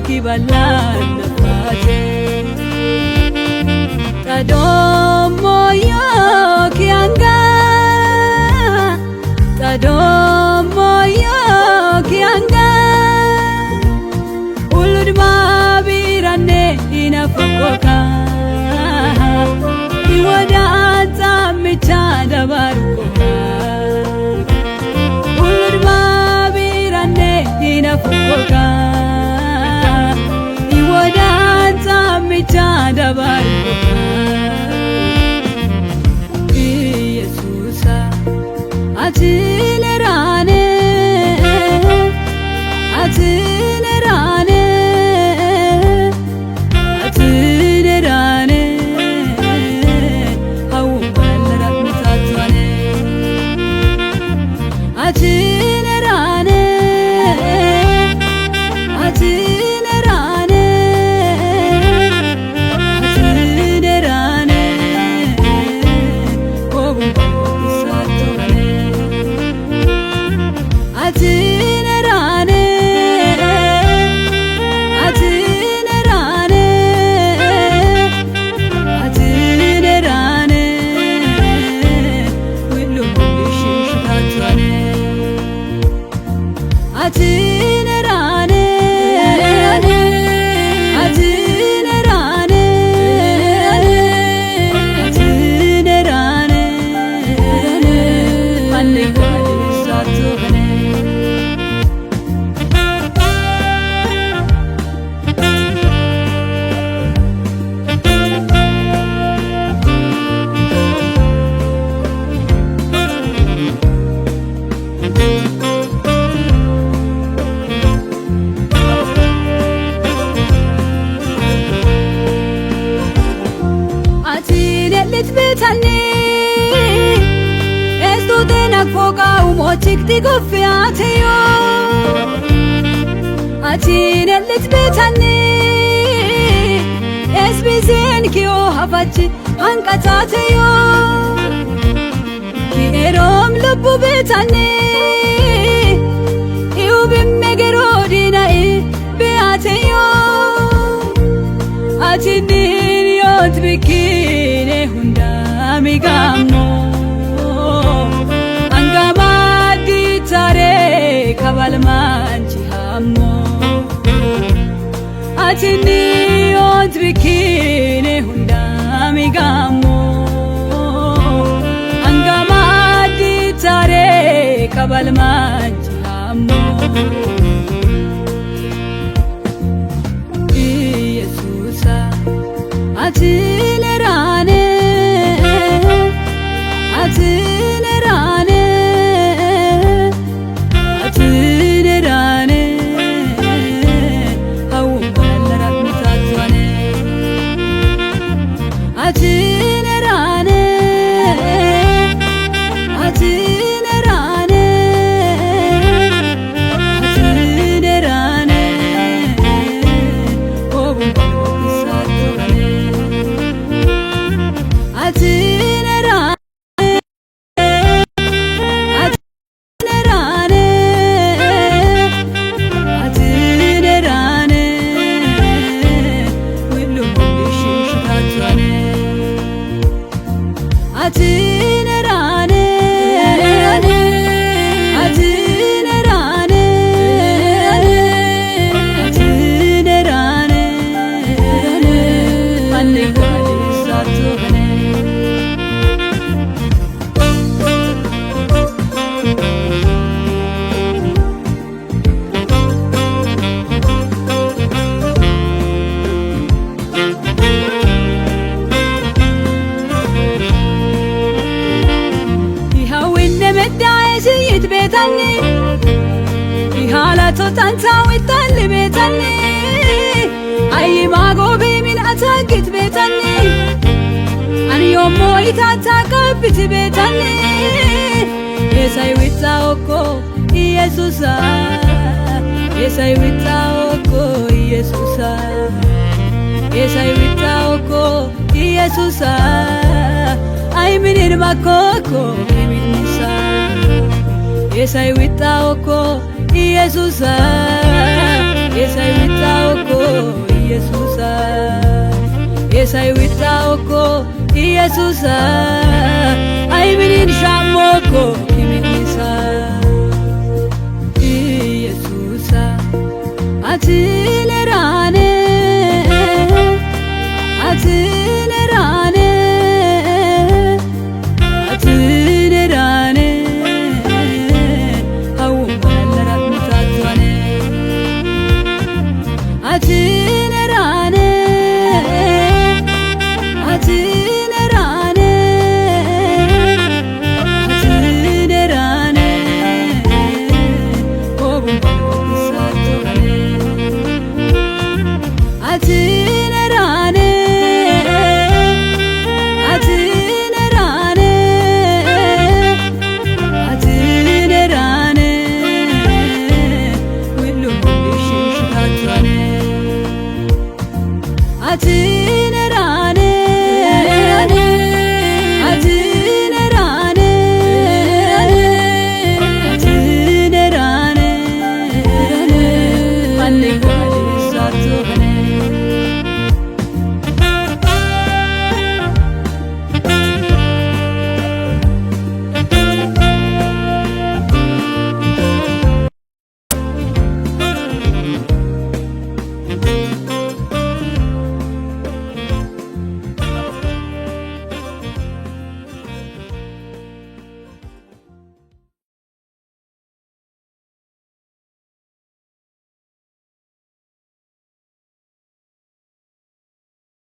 Kibalan nafate tadomo yo kianga ulud mabirane inafokoka iwada tamichada barukoka ulud mabirane inafokoka Chada baruka Yesusa atilerane hawu balra mutatwane atilerane Tikti goffiateyo Atine litbitani Esbisen kiyo hafachi hankatateyo Kierom lubbu bitani Iubim megerodina beateyo Atinin yot bikine hunda migamo Tare kabalmanchi hammo Atini ont bikine hunda migamo kabalmanchi hammo Yesusa atilerane atilerane atilerane hawum balarat mutatwane atilerane atilerane atilerane hawum balarat atilerane atinerane atinerane atinerane allegale satone سيد بيتني حالته تنتاوي تل بيتني أي ما قوبي من أتاكت بيتني أنا يوم مويتا تاكبت بيتني يساي ويتاوكو يسوسا يساي ويتاوكو يسوسا يساي ويتاوكو يسوسا أي من إرماكوكو من نسا Yesai witaoko Yesusa Yesai witaoko Yesusa Yesai witaoko Yesusa Ay binin shamoko